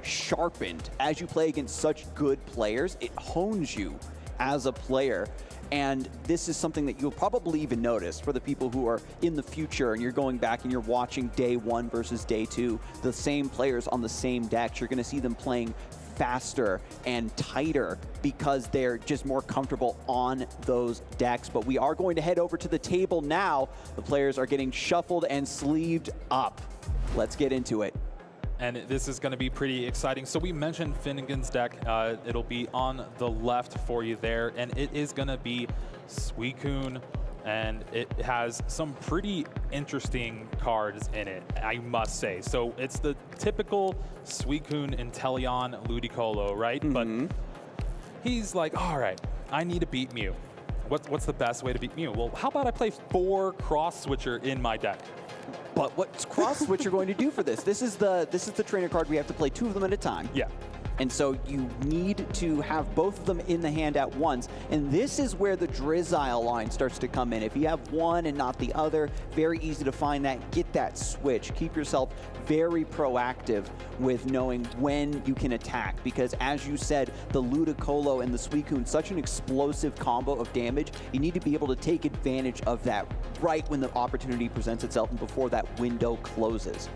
sharpened. As you play against such good players, it hones you as a player. And this is something that you'll probably even notice for the people who are in the future and you're going back and you're watching day 1 versus day 2, the same players on the same decks. You're going to see them playing faster and tighter because they're just more comfortable on those decks. But we are going to head over to the table now. The players are getting shuffled and sleeved up. Let's get into it. And this is going to be pretty exciting. So we mentioned Finnegan's deck. It'll be on the left for you there. And it is going to be Suicune. And it has some pretty interesting cards in it, I must say. So it's the typical Suicune Inteleon Ludicolo, right? But he's like, all right, I need to beat Mew. What's the best way to beat Mew? Well, how about I play 4 Cross Switcher in my deck? But what's Cross Switcher going to do for this? This is the trainer card. We have to play 2 of them at a time. Yeah. And so you need to have both of them in the hand at once. And this is where the Drizzile line starts to come in. If you have one and not the other, very easy to find that. Get that switch. Keep yourself very proactive with knowing when you can attack. Because as you said, the Ludicolo and the Suicune, such an explosive combo of damage, you need to be able to take advantage of that right when the opportunity presents itself and before that window closes.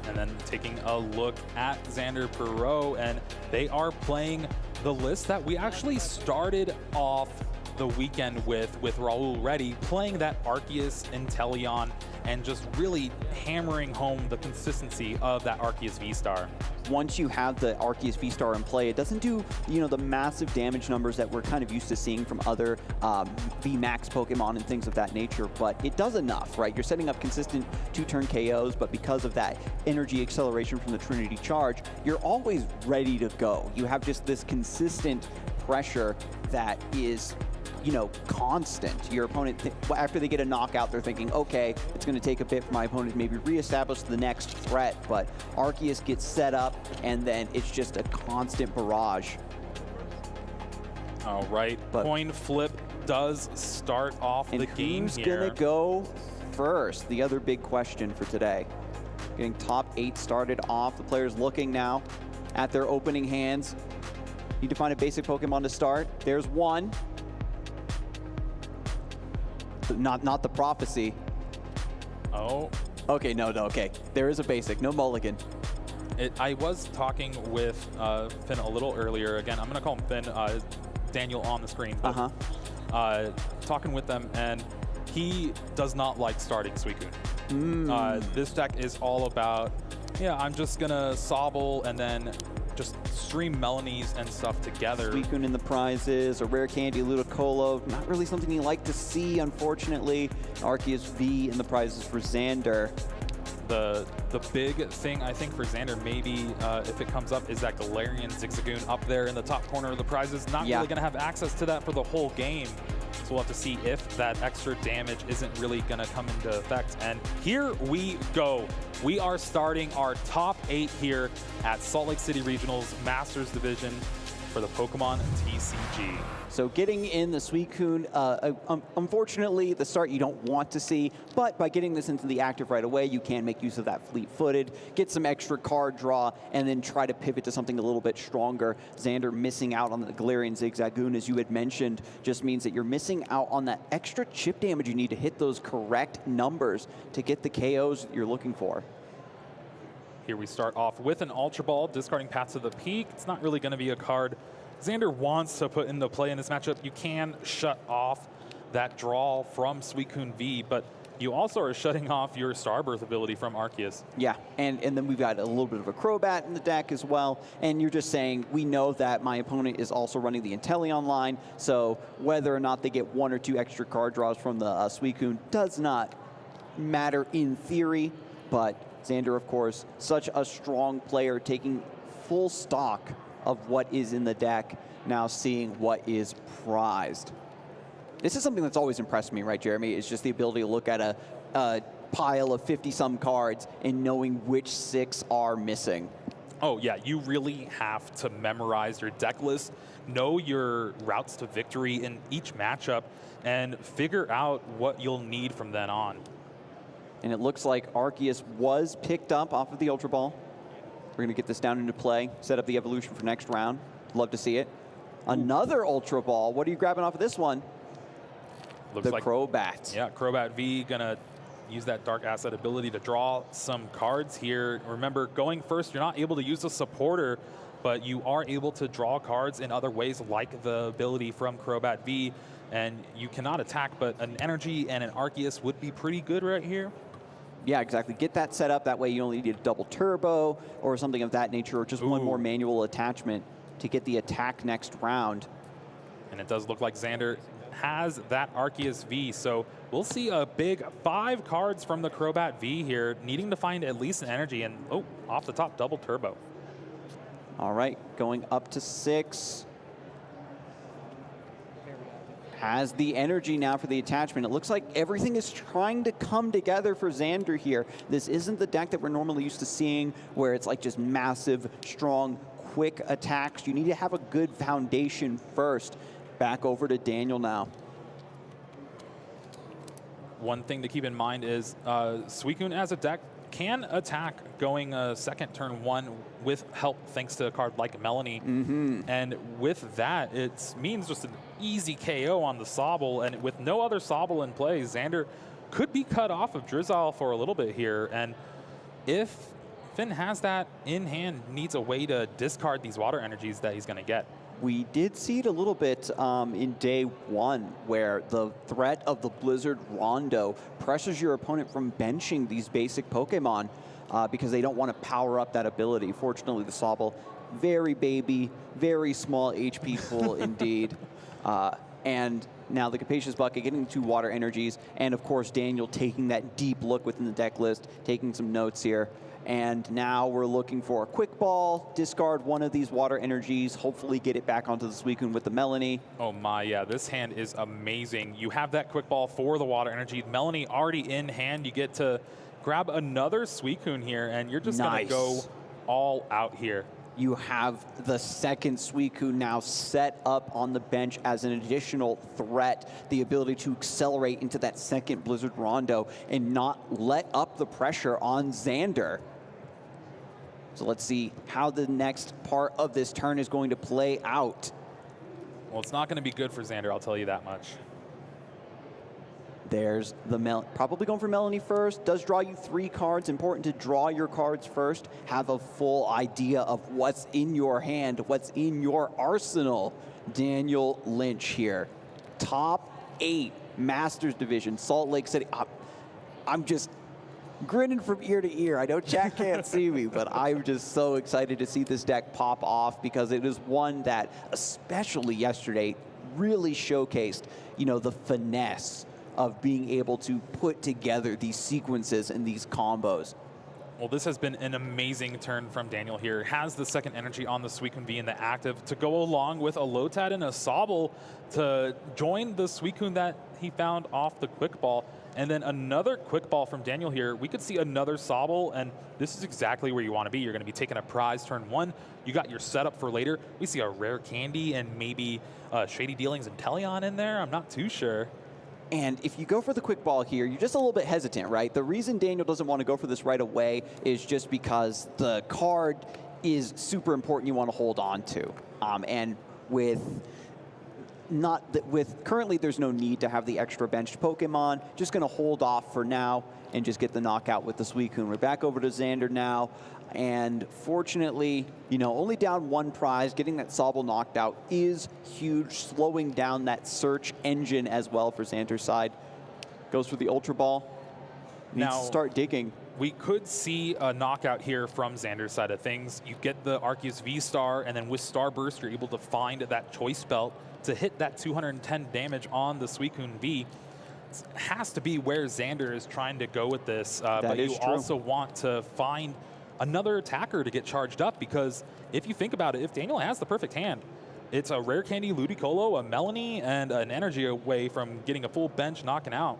And then taking a look at Xander Perot, and they are playing the list that we actually started off the weekend with Raul Reddy, playing that Arceus Inteleon and just really hammering home the consistency of that Arceus V-Star. Once you have the Arceus V-Star in play, it doesn't do, the massive damage numbers that we're kind of used to seeing from other VMAX Pokemon and things of that nature, but it does enough, right? You're setting up consistent 2-turn KOs, but because of that energy acceleration from the Trinity Charge, you're always ready to go. You have just this consistent pressure that is constant. Your opponent, after they get a knockout, they're thinking, okay, it's going to take a bit for my opponent to maybe reestablish the next threat, but Arceus gets set up, and then it's just a constant barrage. All right, coin flip does start off the game who's here. Who's going to go first? The other big question for today. Getting top 8 started off. The players looking now at their opening hands. Need to find a basic Pokemon to start. There's one. Not the prophecy. Oh. Okay, no, okay. There is a basic, no mulligan. I was talking with Finn a little earlier. Again, I'm going to call him Finn, Daniel on the screen. But, talking with them, and he does not like starting Suicune. This deck is all about, I'm just going to Sobble and then just stream Melanies and stuff together. Suicune in the prizes, a rare candy Ludicolo, not really something you like to see, unfortunately. Arceus V in the prizes for Xander. The big thing, I think, for Xander, maybe if it comes up, is that Galarian Zigzagoon up there in the top corner of the prizes. Not really going to have access to that for the whole game. So we'll have to see if that extra damage isn't really going to come into effect. And here we go. We are starting our top 8 here at Salt Lake City Regionals Masters Division for the Pokemon TCG. So getting in the Suicune, unfortunately, the start you don't want to see, but by getting this into the active right away, you can make use of that fleet-footed, get some extra card draw, and then try to pivot to something a little bit stronger. Xander missing out on the Galarian Zigzagoon, as you had mentioned, just means that you're missing out on that extra chip damage you need to hit those correct numbers to get the KOs you're looking for. Here we start off with an Ultra Ball, discarding Path to the Peak. It's not really going to be a card Xander wants to put into play in this matchup. You can shut off that draw from Suicune V, but you also are shutting off your Starbirth ability from Arceus. Yeah, and then we've got a little bit of a Crobat in the deck as well, and you're just saying, we know that my opponent is also running the Inteleon line, so whether or not they get 1 or 2 extra card draws from the Suicune does not matter in theory, but Xander, of course, such a strong player, taking full stock of what is in the deck, now seeing what is prized. This is something that's always impressed me, right, Jeremy? It's just the ability to look at a pile of 50-some cards and knowing which 6 are missing. Oh, yeah, you really have to memorize your deck list, know your routes to victory in each matchup, and figure out what you'll need from then on. And it looks like Arceus was picked up off of the Ultra Ball. We're going to get this down into play, set up the evolution for next round. Love to see it. Another Ultra Ball. What are you grabbing off of this one? Looks like Crobat. Yeah, Crobat V gonna use that Dark Asset ability to draw some cards here. Remember, going first, you're not able to use a supporter, but you are able to draw cards in other ways, like the ability from Crobat V, and you cannot attack, but an Energy and an Arceus would be pretty good right here. Yeah, exactly. Get that set up. That way you only need a double turbo or something of that nature, or just one more manual attachment to get the attack next round. And it does look like Xander has that Arceus V, so we'll see a big 5 cards from the Crobat V here, needing to find at least an Energy, and off the top, double turbo. All right, going up to 6. Has the Energy now for the attachment. It looks like everything is trying to come together for Xander here. This isn't the deck that we're normally used to seeing, where it's like just massive, strong, quick attacks. You need to have a good foundation first. Back over to Daniel now. One thing to keep in mind is Suicune as a deck can attack going second turn 1 with help thanks to a card like Melanie. And with that, it means just an easy KO on the Sobble. And with no other Sobble in play, Xander could be cut off of Drizzile for a little bit here. And if Finn has that in hand, needs a way to discard these water energies that he's going to get. We did see it a little bit in day 1, where the threat of the Blizzard Rondo pressures your opponent from benching these basic Pokemon because they don't want to power up that ability. Fortunately, the Sobble, very baby, very small HP pool indeed. And now the Capacious Bucket getting 2 water energies, and of course Daniel taking that deep look within the deck list, taking some notes here. And now we're looking for a quick ball, discard one of these water energies, hopefully get it back onto the Suicune with the Melanie. Oh my, yeah, this hand is amazing. You have that quick ball for the water energy. Melanie already in hand. You get to grab another Suicune here, and you're just going to go all out here. You have the second Suicune now set up on the bench as an additional threat, the ability to accelerate into that second Blizzard Rondo and not let up the pressure on Xander. So let's see how the next part of this turn is going to play out. Well, it's not going to be good for Xander, I'll tell you that much. There's the probably going for Melanie first. Does draw you 3 cards. Important to draw your cards first. Have a full idea of what's in your hand, what's in your arsenal. Daniel Lynch here. Top 8 Masters Division, Salt Lake City. I'm just grinning from ear to ear. I know chat can't see me, but I'm just so excited to see this deck pop off, because it is one that, especially yesterday, really showcased, you know, the finesse of being able to put together these sequences and these combos. Well, this has been an amazing turn from Daniel here. Has the second energy on the Suicune V in the active to go along with a Lotad and a Sobble to join the Suicune that he found off the quick ball. And then another quick ball from Daniel here. We could see another Sobble, and this is exactly where you want to be. You're going to be taking a prize turn 1. You got your setup for later. We see a rare candy and maybe Shady Dealings and Teleon in there. I'm not too sure. And if you go for the quick ball here, you're just a little bit hesitant, right? The reason Daniel doesn't want to go for this right away is just because the card is super important, you want to hold on to. And currently there's no need to have the extra benched Pokemon. Just going to hold off for now and just get the knockout with the Suicune. We're back over to Xander now. And fortunately, you know, only down 1 prize. Getting that Sobble knocked out is huge, slowing down that search engine as well for Xander's side. Goes for the Ultra Ball. Needs to start digging. We could see a knockout here from Xander's side of things. You get the Arceus V-Star, and then with Starburst, you're able to find that Choice Belt to hit that 210 damage on the Suicune V. It has to be where Xander is trying to go with this, but you also want to find another attacker to get charged up, because if you think about it, if Daniel has the perfect hand, it's a Rare Candy Ludicolo, a Melanie, and an Energy away from getting a full bench knocking out.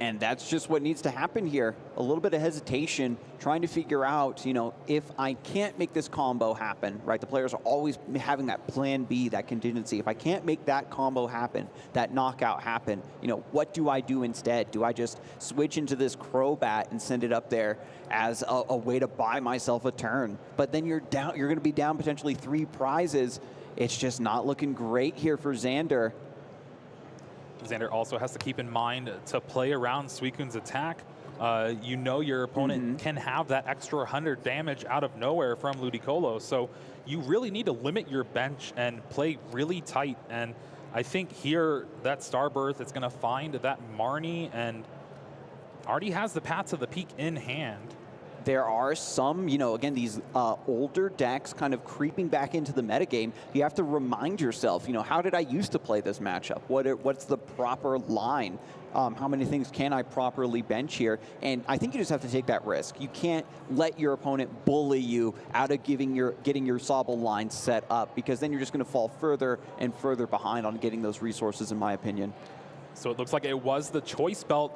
And that's just what needs to happen here. A little bit of hesitation, trying to figure out, you know, if I can't make this combo happen, right? The players are always having that plan B, that contingency. If I can't make that combo happen, that knockout happen, you know, what do I do instead? Do I just switch into this Crobat and send it up there as a way to buy myself a turn? But then you're down, you're gonna be down potentially 3 prizes. It's just not looking great here for Xander. Xander also has to keep in mind to play around Suicune's attack. You know your opponent can have that extra 100 damage out of nowhere from Ludicolo, so you really need to limit your bench and play really tight. And I think here that Starbirth is going to find that Marnie and already has the Path to the Peak in hand. There are some, you know, again, these older decks kind of creeping back into the metagame. You have to remind yourself, you know, how did I used to play this matchup? What's the proper line? How many things can I properly bench here? And I think you just have to take that risk. You can't let your opponent bully you out of getting your Sobble line set up, because then you're just going to fall further and further behind on getting those resources, in my opinion. So it looks like it was the choice belt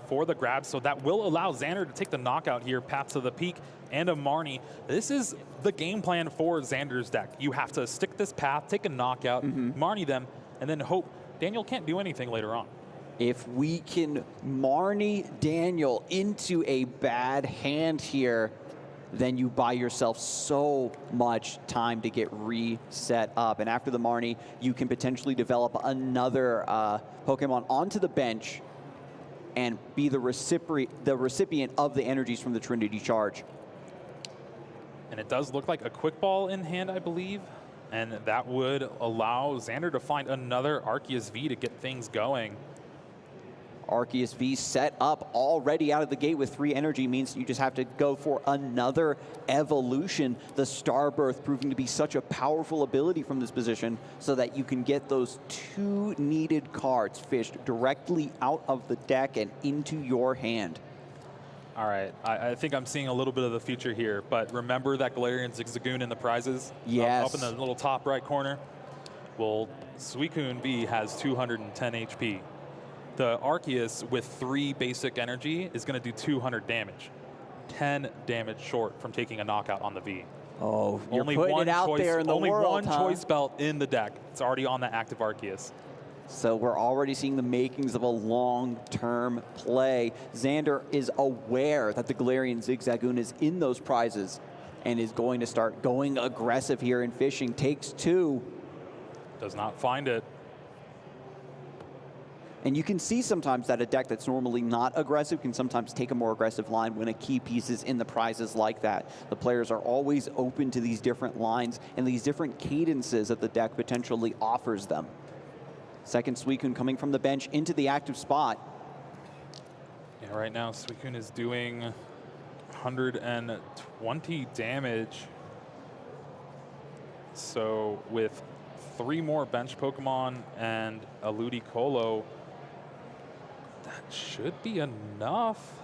for the grab, so that will allow Xander to take the knockout here, Path to the Peak and a Marnie. This is the game plan for Xander's deck. You have to stick this path, take a knockout, Marnie them, and then hope Daniel can't do anything later on. If we can Marnie Daniel into a bad hand here, then you buy yourself so much time to get reset up. And after the Marnie, you can potentially develop another Pokemon onto the bench and be the recipient of the energies from the Trinity Charge. And it does look like a Quick Ball in hand, I believe. And that would allow Xander to find another Arceus V to get things going. Arceus V set up already out of the gate with 3 energy means you just have to go for another evolution. The Starbirth proving to be such a powerful ability from this position so that you can get those 2 needed cards fished directly out of the deck and into your hand. All right, I think I'm seeing a little bit of the future here, but remember that Galarian Zigzagoon in the prizes? Yes. Up in the little top right corner? Well, Suicune V has 210 HP. The Arceus with 3 basic energy is going to do 200 damage. 10 damage short from taking a knockout on the V. Oh, you're putting it out there in the world, Only one choice belt in the deck. It's already on the active Arceus. So we're already seeing the makings of a long-term play. Xander is aware that the Galarian Zigzagoon is in those prizes and is going to start going aggressive here in fishing. Takes 2. Does not find it. And you can see sometimes that a deck that's normally not aggressive can sometimes take a more aggressive line when a key piece is in the prizes like that. The players are always open to these different lines and these different cadences that the deck potentially offers them. Second Suicune coming from the bench into the active spot. Yeah, right now Suicune is doing 120 damage. So with 3 more bench Pokemon and a Ludicolo, that should be enough.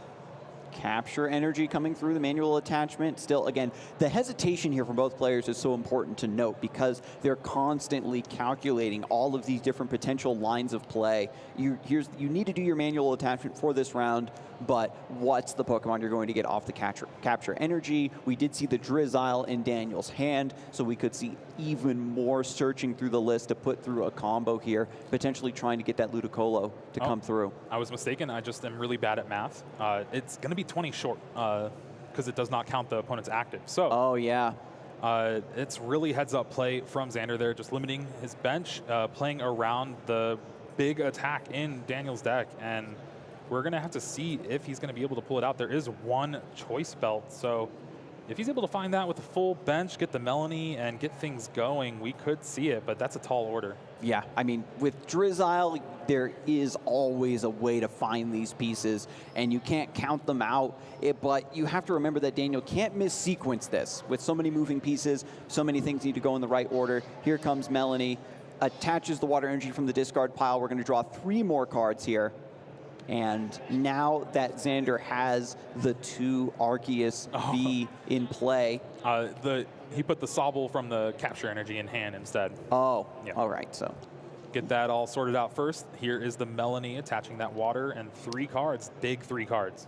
Capture energy coming through the manual attachment. Still, again, the hesitation here from both players is so important to note because they're constantly calculating all of these different potential lines of play. You need to do your manual attachment for this round, but what's the Pokemon you're going to get off the capture energy? We did see the Drizzile in Daniel's hand, so we could see even more searching through the list to put through a combo here, potentially trying to get that Ludicolo to come through. I was mistaken. I just am really bad at math. It's going to be 20 short because it does not count the opponent's active. So, oh yeah, it's really heads up play from Xander there, just limiting his bench, playing around the big attack in Daniel's deck, and we're going to have to see if he's going to be able to pull it out. There is 1 choice belt, so if he's able to find that with a full bench, get the Melanie, and get things going, we could see it, but that's a tall order. Yeah, I mean, with Drizzile, there is always a way to find these pieces, and you can't count them out. But you have to remember that Daniel can't mis-sequence this. With so many moving pieces, so many things need to go in the right order. Here comes Melanie, attaches the water energy from the discard pile. We're going to draw 3 more cards here. And now that Xander has the 2 Arceus V in play. He put the Sobble from the capture energy in hand instead. Oh, yeah. All right. So get that all sorted out first. Here is the Melanie attaching that water and 3 cards, big 3 cards.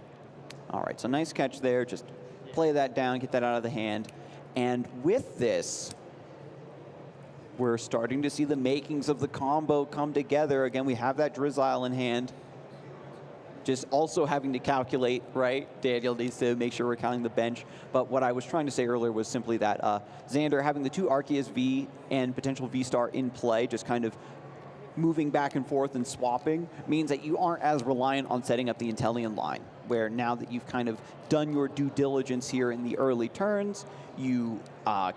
All right, so nice catch there. Just play that down, get that out of the hand. And with this, we're starting to see the makings of the combo come together. Again, we have that Drizzile in hand. Just also having to calculate, right? Daniel needs to make sure we're counting the bench. But what I was trying to say earlier was simply that Xander having the 2 Arceus V and potential V-Star in play, just kind of moving back and forth and swapping, means that you aren't as reliant on setting up the Inteleon line, where now that you've kind of done your due diligence here in the early turns, you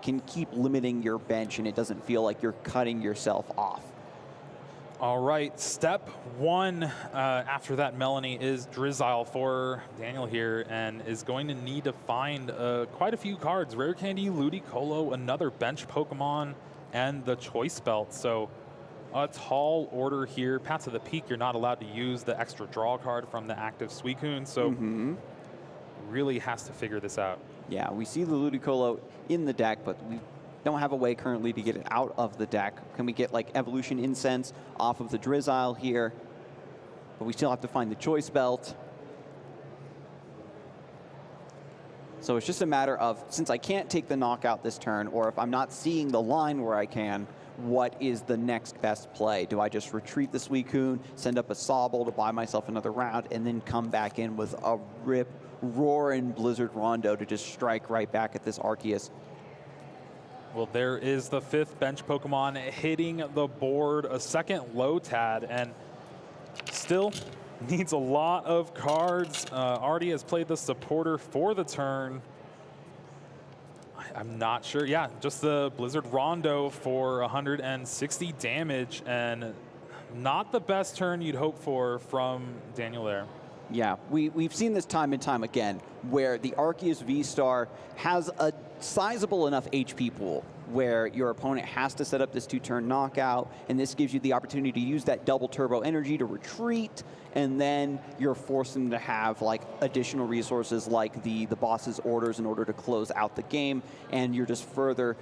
can keep limiting your bench and it doesn't feel like you're cutting yourself off. All right, step 1 after that Melanie is Drizzile for Daniel here, and is going to need to find quite a few cards. Rare Candy, Ludicolo, another bench Pokemon, and the Choice Belt. So a tall order here. Path to the Peak, you're not allowed to use the extra draw card from the active Suicune, so really has to figure this out. Yeah, we see the Ludicolo in the deck, but we don't have a way currently to get it out of the deck. Can we get like Evolution Incense off of the Drizzile here? But we still have to find the Choice Belt. So it's just a matter of, since I can't take the knockout this turn, or if I'm not seeing the line where I can, what is the next best play? Do I just retreat the Suicune, send up a Sobble to buy myself another round, and then come back in with a rip-roaring Blizzard Rondo to just strike right back at this Arceus? Well, there is the 5th bench Pokemon hitting the board, a second Lotad, and still needs a lot of cards. Already has played the supporter for the turn. I'm not sure. Yeah, just the Blizzard Rondo for 160 damage, and not the best turn you'd hope for from Daniel there. Yeah, we've seen this time and time again, where the Arceus V-Star has a sizable enough HP pool where your opponent has to set up this 2-turn knockout, and this gives you the opportunity to use that double turbo energy to retreat, and then you're forcing them to have like additional resources like the boss's orders in order to close out the game, and you're just further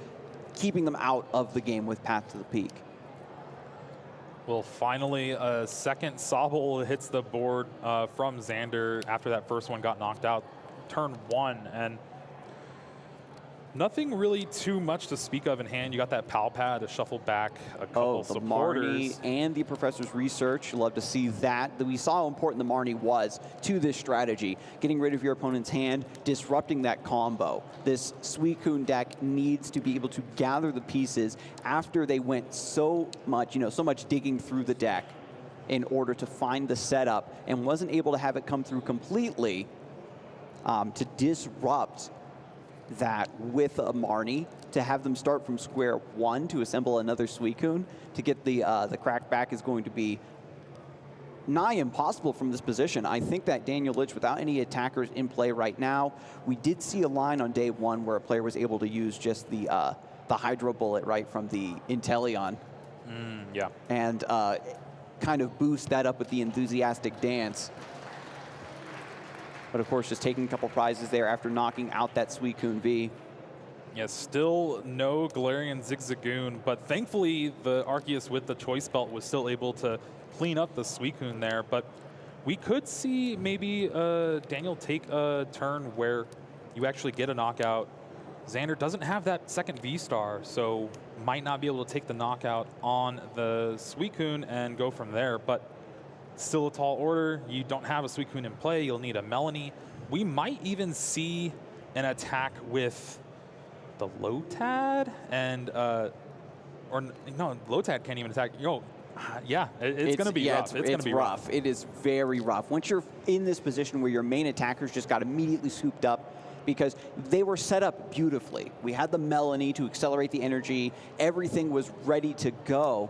keeping them out of the game with Path to the Peak. Well, finally, a second Sobble hits the board from Xander after that first one got knocked out, turn 1, and nothing really too much to speak of in hand. You got that Pal Pad to shuffle back a couple supporters. Marnie and the Professor's Research. Love to see that. We saw how important the Marnie was to this strategy. Getting rid of your opponent's hand, disrupting that combo. This Suicune deck needs to be able to gather the pieces after they went so much digging through the deck in order to find the setup, and wasn't able to have it come through completely to disrupt that with a Marnie, to have them start from square 1 to assemble another Suicune to get the crack back is going to be nigh impossible from this position. I think that Daniel Lynch, without any attackers in play right now, we did see a line on day 1 where a player was able to use just the Hydro Bullet right from the Inteleon. Yeah. And kind of boost that up with the Enthusiastic Dance. But of course, just taking a couple prizes there after knocking out that Suicune V. Yeah, still no Galarian Zigzagoon, but thankfully the Arceus with the Choice Belt was still able to clean up the Suicune there. But we could see maybe Daniel take a turn where you actually get a knockout. Xander doesn't have that second V-Star, so might not be able to take the knockout on the Suicune and go from there. But still a tall order. You don't have a Suicune in play. You'll need a Melanie. We might even see an attack with the Lotad and or no, Lotad can't even attack. Yeah, it's going to be rough. It's going to be rough. It is very rough. Once you're in this position where your main attackers just got immediately scooped up because they were set up beautifully. We had the Melanie to accelerate the energy. Everything was ready to go,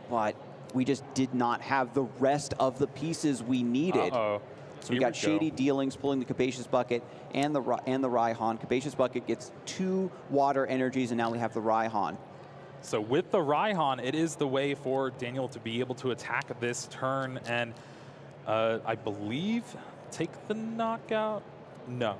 but we just did not have the rest of the pieces we needed. So we got Shady Dealings pulling the Capacious Bucket and the Raihan. Capacious Bucket gets 2 water energies, and now we have the Raihan. So with the Raihan, it is the way for Daniel to be able to attack this turn and I believe take the knockout. No.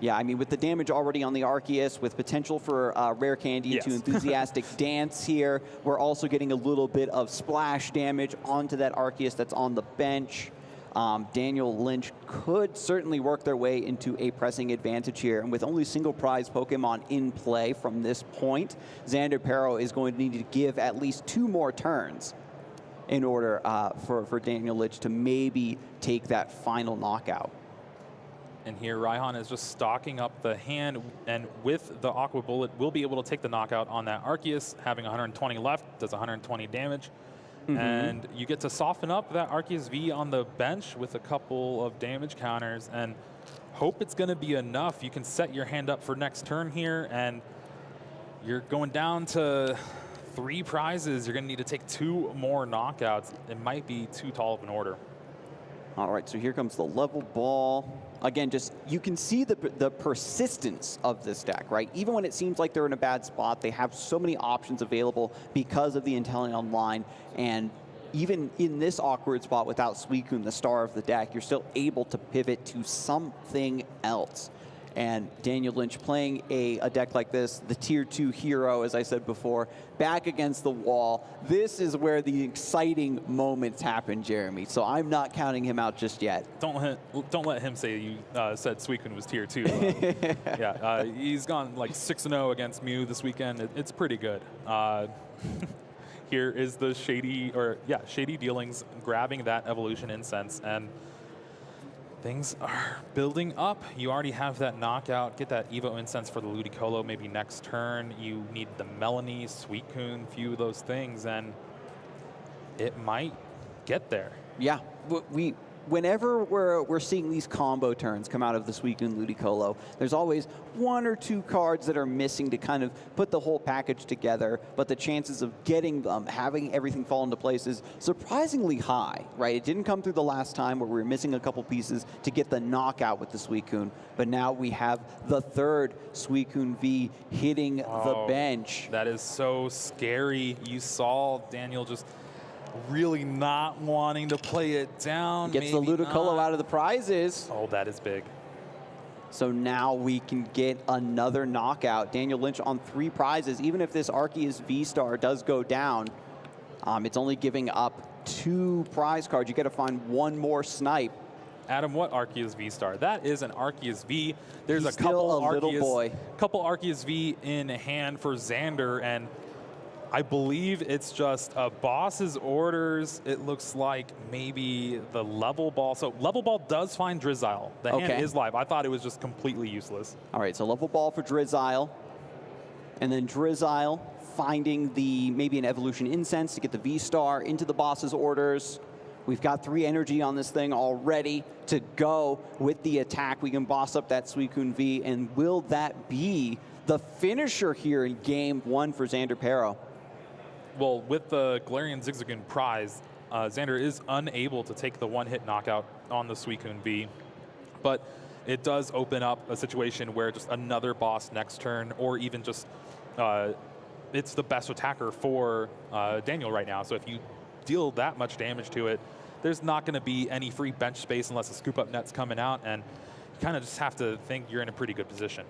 Yeah, I mean, with the damage already on the Arceus, with potential for Rare Candy Yes. to Enthusiastic Dance here, we're also getting a little bit of splash damage onto that Arceus that's on the bench. Daniel Lynch could certainly work their way into a pressing advantage here. And with only single prize Pokemon in play from this point, Xander Pero is going to need to give at least 2 more turns in order for Daniel Lynch to maybe take that final knockout. And here, Raihan is just stocking up the hand, and with the Aqua Bullet, will be able to take the knockout on that Arceus, having 120 left, does 120 damage. And you get to soften up that Arceus V on the bench with a couple of damage counters, and hope it's going to be enough. You can set your hand up for next turn here, and you're going down to 3 prizes. You're going to need to take 2 more knockouts. It might be too tall of an order. All right, so here comes the level ball. Again, just you can see the persistence of this deck, right? Even when it seems like they're in a bad spot, they have so many options available because of the Inteleon line. And even in this awkward spot without Suicune, the star of the deck, you're still able to pivot to something else. And Daniel Lynch playing a deck like this, the Tier 2 hero, as I said before, back against the wall. This is where the exciting moments happen, Jeremy. So I'm not counting him out just yet. Don't let him say you said Suicune was Tier 2. Yeah, he's gone like 6-0 against Mew this weekend. It's pretty good. Here is the Shady Dealings grabbing that Evolution Incense, and things are building up. You already have that knockout. Get that Evo Incense for the Ludicolo maybe next turn. You need the Melanie, Suicune, few of those things, and it might get there. Yeah, whenever we're seeing these combo turns come out of the Suicune Ludicolo, there's always 1 or 2 cards that are missing to kind of put the whole package together, but the chances of getting them, having everything fall into place is surprisingly high, right? It didn't come through the last time where we were missing a couple pieces to get the knockout with the Suicune, but now we have the 3rd Suicune V hitting the bench. That is so scary. You saw Daniel just really not wanting to play it down. Gets the Ludicolo out of the prizes. Oh, that is big. So now we can get another knockout. Daniel Lynch on 3 prizes. Even if this Arceus V-Star does go down, it's only giving up 2 prize cards. You got to find 1 more snipe. Adam, what Arceus V-Star? That is an Arceus V. There's He's a couple little Arceus V in hand for Xander, and I believe it's just a boss's orders. It looks like maybe the level ball. So level ball does find Drizzile. The hand is live. I thought it was just completely useless. All right, so level ball for Drizzile. And then Drizzile finding maybe an Evolution Incense to get the V-Star into the boss's orders. We've got 3 energy on this thing already to go with the attack. We can boss up that Suicune V, and will that be the finisher here in game 1 for Xander Pero? Well, with the Galarian Zigzagoon prize, Xander is unable to take the 1-hit knockout on the Suicune V, but it does open up a situation where just another boss next turn, or even just it's the best attacker for Daniel right now. So if you deal that much damage to it, there's not going to be any free bench space unless the scoop up net's coming out, and you kind of just have to think you're in a pretty good position.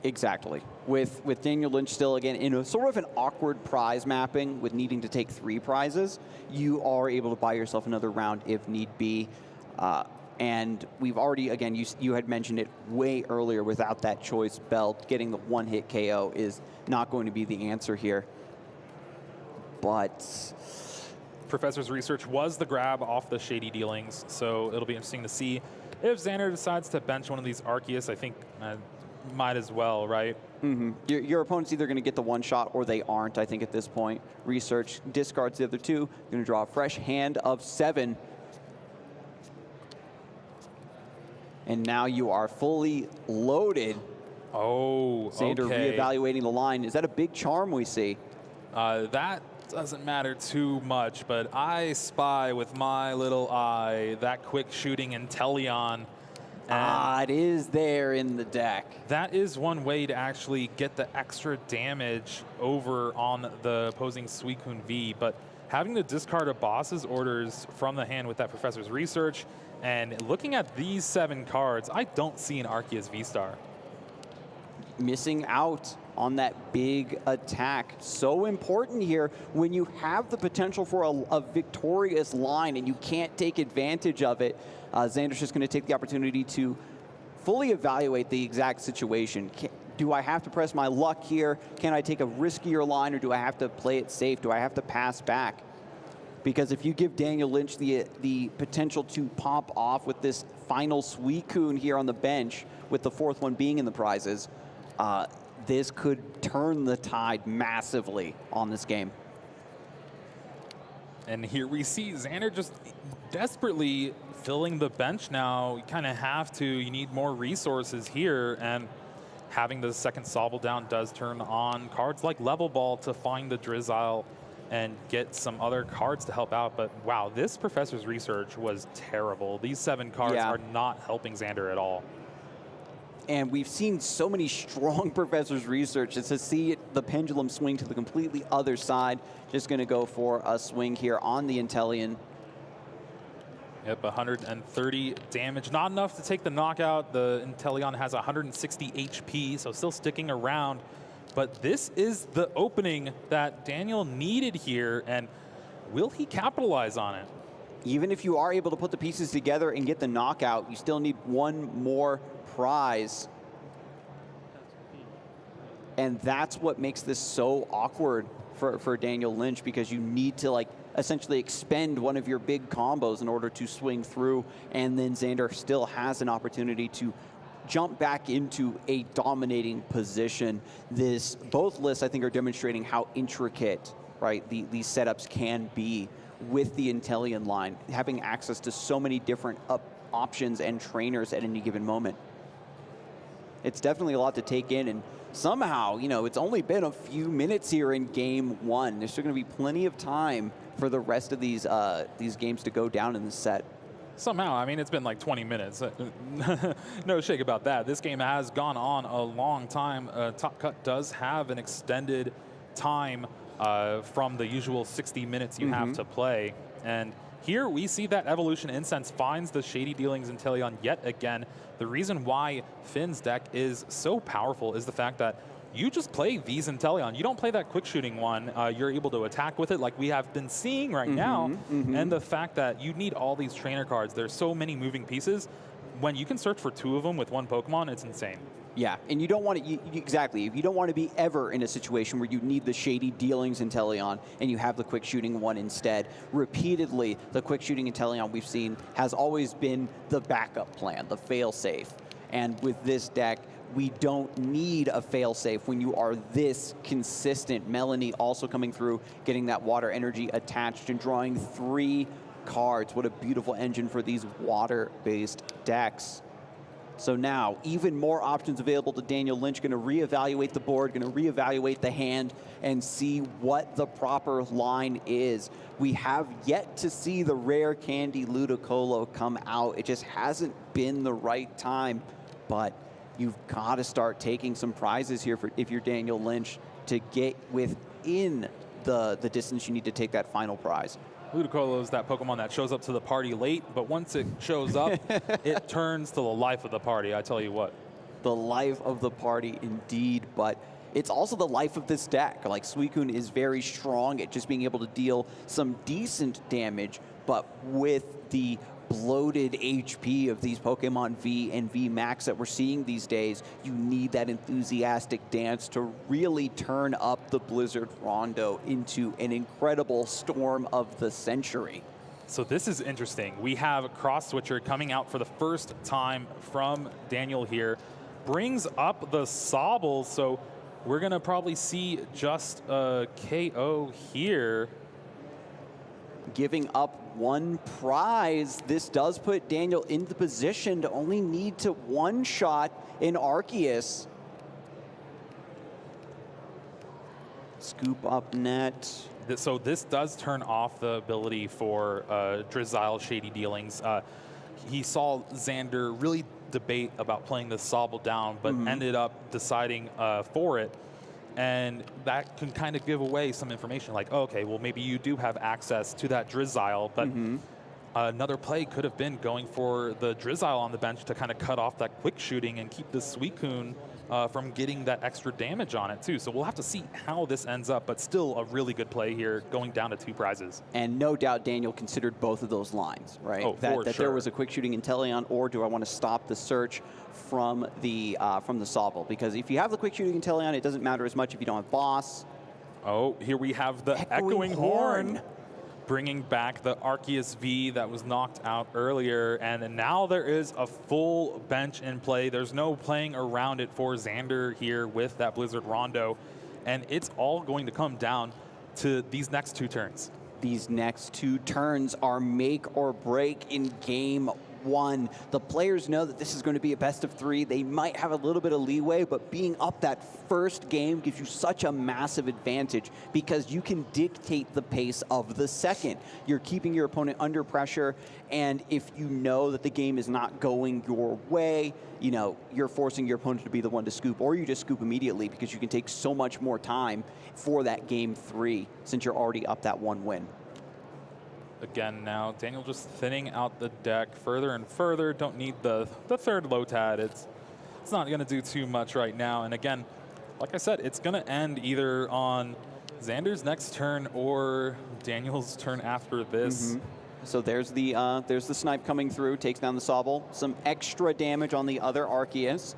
Exactly. With Daniel Lynch still, again, in a sort of an awkward prize mapping with needing to take 3 prizes, you are able to buy yourself another round if need be. And we've already, again, you had mentioned it way earlier, without that choice belt, getting the 1-hit KO is not going to be the answer here. But Professor's Research was the grab off the Shady Dealings, so it'll be interesting to see if Xander decides to bench one of these Arceus. I think might as well, right? Your opponent's either going to get the 1 shot or they aren't, I think, at this point. Research discards the other 2. Going to draw a fresh hand of 7. And now you are fully loaded. Oh, Xander reevaluating the line. Is that a big charm we see? That doesn't matter too much, but I spy with my little eye that quick shooting Inteleon. It is there in the deck. That is one way to actually get the extra damage over on the opposing Suicune V, but having to discard a boss's orders from the hand with that Professor's Research, and looking at these 7 cards, I don't see an Arceus V-Star. missing out on that big attack. So important here when you have the potential for a victorious line and you can't take advantage of it. Xander's just going to take the opportunity to fully evaluate the exact situation. Do I have to press my luck here? Can I take a riskier line, or do I have to play it safe? Do I have to pass back? Because if you give Daniel Lynch the potential to pop off with this final Suicune here on the bench, with the fourth one being in the prizes, this could turn the tide massively on this game. And here we see Xander just desperately filling the bench now. You kind of have to. You need more resources here, and having the second Sobble down does turn on cards like Level Ball to find the Drizzile and get some other cards to help out. But wow, this Professor's Research was terrible. These 7 cards are not helping Xander at all. And we've seen so many strong Professor's Research. It's to see the pendulum swing to the completely other side. Just going to go for a swing here on the Inteleon. Yep, 130 damage. Not enough to take the knockout. The Inteleon has 160 HP, so still sticking around. But this is the opening that Daniel needed here, and will he capitalize on it? Even if you are able to put the pieces together and get the knockout, you still need one more prize. And that's what makes this so awkward for Daniel Lynch, because you need to like essentially expend one of your big combos in order to swing through, and then Xander still has an opportunity to jump back into a dominating position. Both lists, I think, are demonstrating how intricate, right, these setups can be with the Inteleon line, having access to so many different options and trainers at any given moment. It's definitely a lot to take in, and somehow, you know, it's only been a few minutes here in game 1. There's still going to be plenty of time for the rest of these games to go down in the set. Somehow, I mean, it's been like 20 minutes. No shake about that. This game has gone on a long time. Top Cut does have an extended time from the usual 60 minutes you have to play. And here we see that Evolution Incense finds the Shady Dealings Inteleon yet again. The reason why Finn's deck is so powerful is the fact that you just play these Inteleon. You don't play that quick shooting one. You're able to attack with it like we have been seeing right now. And the fact that you need all these trainer cards, there's so many moving pieces. When you can search for 2 of them with 1 Pokemon, it's insane. Yeah, and you don't want to, exactly, you don't want to be ever in a situation where you need the Shady Dealings Inteleon and you have the quick shooting one instead. Repeatedly, the quick shooting Inteleon we've seen has always been the backup plan, the fail-safe. And with this deck, we don't need a fail-safe when you are this consistent. Melanie also coming through, getting that water energy attached and drawing 3 cards. What a beautiful engine for these water-based decks. So now, even more options available to Daniel Lynch. Going to reevaluate the board, going to reevaluate the hand, and see what the proper line is. We have yet to see the rare Candy Ludicolo come out. It just hasn't been the right time. But you've got to start taking some prizes here if you're Daniel Lynch to get within the distance you need to take that final prize. Ludicolo is that Pokemon that shows up to the party late, but once it shows up, it turns to the life of the party, I tell you what. The life of the party, indeed, but it's also the life of this deck. Like, Suicune is very strong at just being able to deal some decent damage, but with the bloated HP of these Pokemon V and V Max that we're seeing these days, you need that enthusiastic dance to really turn up the Blizzard Rondo into an incredible storm of the century. So this is interesting. We have Cross Switcher coming out for the first time from Daniel here. Brings up the Sobble, so we're going to probably see just a KO here. Giving up 1 prize. This does put Daniel in the position to only need to one-shot an Arceus. Scoop up net. So this does turn off the ability for Drizzile Shady Dealings. He saw Xander really debate about playing the Sobble down, but ended up deciding for it. And that can kind of give away some information like, oh, okay, well, maybe you do have access to that Drizzile, but another play could have been going for the Drizzile on the bench to kind of cut off that quick shooting and keep the Suicune from getting that extra damage on it too. So we'll have to see how this ends up, but still a really good play here, going down to 2 prizes. And no doubt Daniel considered both of those lines, right? Oh, that for that sure. there was a quick shooting Inteleon, or do I want to stop the search from the Sobble? Because if you have the quick shooting Inteleon, it doesn't matter as much if you don't have boss. Oh, here we have the Echoing Horn, bringing back the Arceus V that was knocked out earlier, and now there is a full bench in play. There's no playing around it for Xander here with that Blizzard Rondo, and it's all going to come down to these next 2 turns. These next 2 turns are make or break in game 1. The players know that this is going to be a best of 3. They might have a little bit of leeway, but being up that first game gives you such a massive advantage because you can dictate the pace of the second. You're keeping your opponent under pressure, and if you know that the game is not going your way, you know, you're forcing your opponent to be the one to scoop, or you just scoop immediately because you can take so much more time for that game 3 since you're already up that 1 win. Again now, Daniel just thinning out the deck further and further. Don't need the 3rd Lotad. It's not going to do too much right now. And again, like I said, it's going to end either on Xander's next turn or Daniel's turn after this. So there's the snipe coming through, takes down the Sobble. Some extra damage on the other Arceus.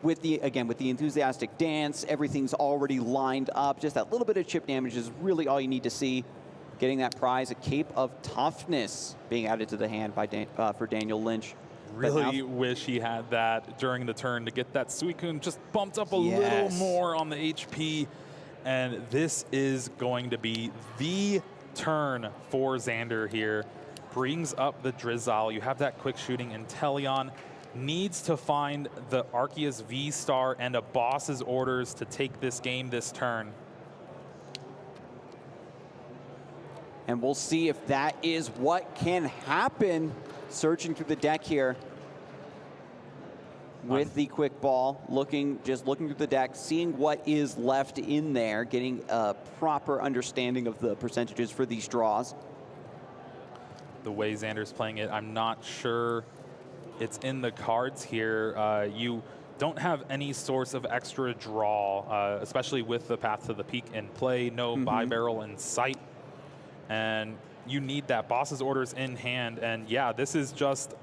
With the enthusiastic dance, everything's already lined up. Just that little bit of chip damage is really all you need to see. Getting that prize, a Cape of Toughness, being added to the hand by for Daniel Lynch. Really wish he had that during the turn to get that Suicune just bumped up a little more on the HP. And this is going to be the turn for Xander here. Brings up the Drizzile. You have that quick shooting Inteleon. Needs to find the Arceus V-Star and a boss's orders to take this game this turn. And we'll see if that is what can happen. Searching through the deck here with the quick ball, just looking through the deck, seeing what is left in there, getting a proper understanding of the percentages for these draws. The way Xander's playing it, I'm not sure it's in the cards here. You don't have any source of extra draw, especially with the Path to the Peak in play, no buy barrel in sight. And you need that boss's orders in hand. And yeah, this is just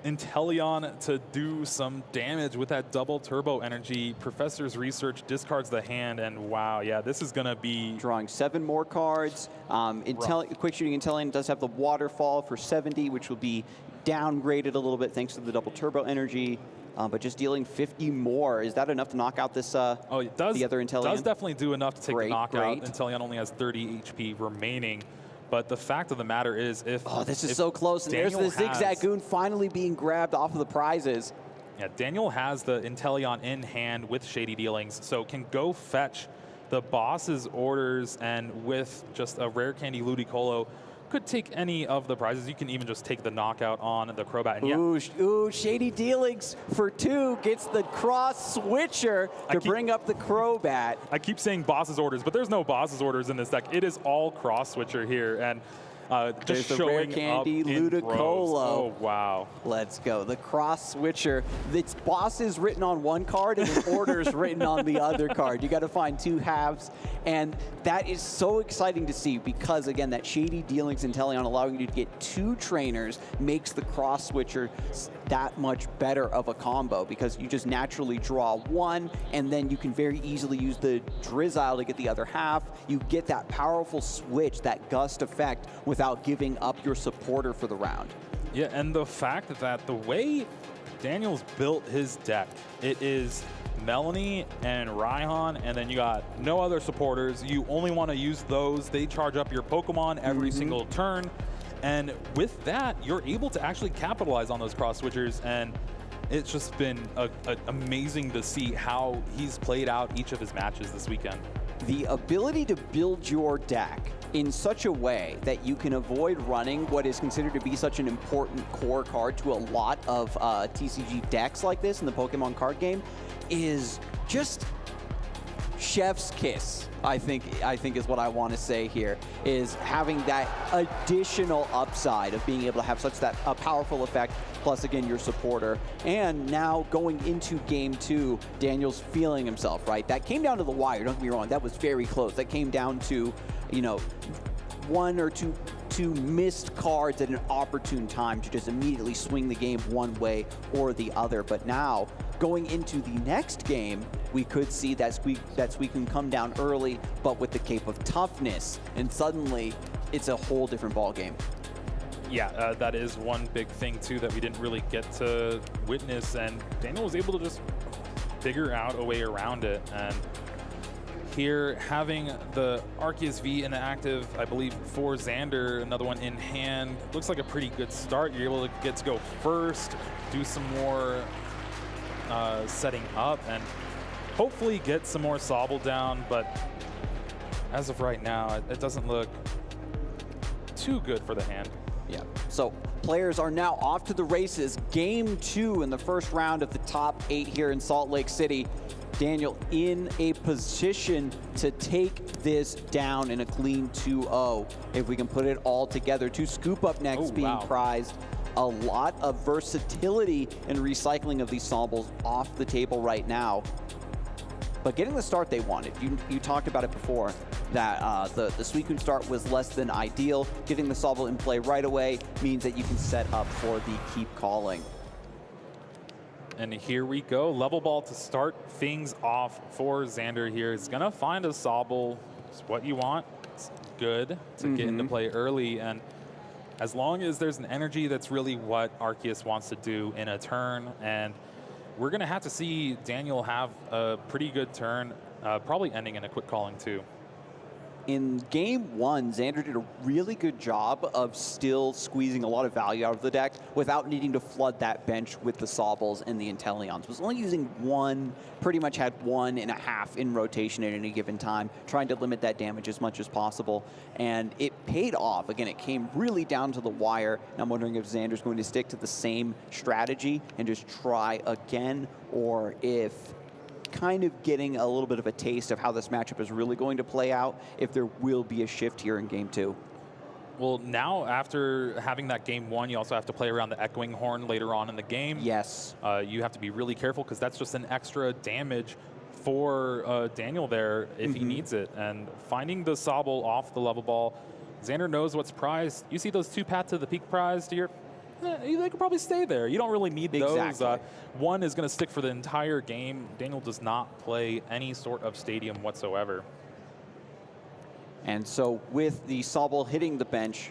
Inteleon to do some damage with that double turbo energy. Professor's Research discards the hand, and wow, yeah, this is gonna be drawing 7 more cards. Quick shooting Inteleon does have the waterfall for 70, which will be downgraded a little bit thanks to the double turbo energy. But just dealing 50 more, is that enough to knock out this? Oh, it does. The other Inteleon? Does definitely do enough to take the knockout. Inteleon only has 30 HP remaining. But the fact of the matter is, this is so close. And there's the Zigzagoon finally being grabbed off of the prizes. Yeah, Daniel has the Inteleon in hand with Shady Dealings, so can go fetch the boss's orders, and with just a rare candy Ludicolo, could take any of the prizes. You can even just take the knockout on the Crobat. And ooh, Shady Dealings for 2 gets the cross switcher to bring up the Crobat. I keep saying boss's orders, but there's no boss's orders in this deck. It is all cross switcher here, and just the rare candy Ludicolo. Oh, wow. Let's go. The cross switcher. Its boss is written on one card and its orders written on the other card. You got to find 2 halves, and that is so exciting to see because, again, that Shady Dealings Inteleon allowing you to get 2 trainers makes the cross switcher that much better of a combo because you just naturally draw 1, and then you can very easily use the Drizzile to get the other half. You get that powerful switch, that gust effect, without giving up your supporter for the round. Yeah, and the fact that the way Daniel's built his deck, it is Melanie and Raihan, and then you got no other supporters. You only want to use those. They charge up your Pokemon every single turn. And with that, you're able to actually capitalize on those cross switchers, and it's just been amazing to see how he's played out each of his matches this weekend. The ability to build your deck in such a way that you can avoid running what is considered to be such an important core card to a lot of TCG decks like this in the Pokemon card game is just chef's kiss, I think is what I want to say here, is having that additional upside of being able to have a powerful effect, plus again your supporter. And now going into game 2, Daniel's feeling himself, right? That came down to the wire, don't get me wrong, that was very close. That came down to, you know, one or two missed cards at an opportune time to just immediately swing the game one way or the other. But now, going into the next game, we could see that Suicune come down early, but with the cape of toughness, and suddenly it's a whole different ball game. Yeah, that is one big thing too that we didn't really get to witness, and Daniel was able to just figure out a way around it. And here, having the Arceus V in the active, I believe, for Xander, another one in hand, looks like a pretty good start. You're able to get to go first, do some more setting up, and hopefully get some more Sobble down. But as of right now, it doesn't look too good for the hand. Yeah, so players are now off to the races. Game 2 in the first round of the top 8 here in Salt Lake City. Daniel in a position to take this down in a clean 2-0. If we can put it all together to scoop up next, being prized. A lot of versatility and recycling of these Sobbles off the table right now. But getting the start they wanted, you talked about it before, that the Suicune start was less than ideal. Getting the Sobble in play right away means that you can set up for the keep calling. And here we go. Level ball to start things off for Xander here. He's going to find a Sobble. It's what you want. It's good to get into play early. And as long as there's an energy, that's really what Arceus wants to do in a turn. And we're going to have to see Daniel have a pretty good turn, probably ending in a quick calling too. In game 1, Xander did a really good job of still squeezing a lot of value out of the deck without needing to flood that bench with the Sobbles and the Inteleons. Was only using one, pretty much had 1.5 in rotation at any given time, trying to limit that damage as much as possible. And it paid off. Again, it came really down to the wire. And I'm wondering if Xander's going to stick to the same strategy and just try again, or if kind of getting a little bit of a taste of how this matchup is really going to play out, if there will be a shift here in game 2. Well, now after having that game 1, you also have to play around the echoing horn later on in the game. Yes. You have to be really careful because that's just an extra damage for Daniel there if he needs it. And finding the Sobble off the level ball, Xander knows what's prized. You see those 2 Path to the Peak prized here? They could probably stay there. You don't really need those. One is going to stick for the entire game. Daniel does not play any sort of stadium whatsoever. And so with the Sobble hitting the bench,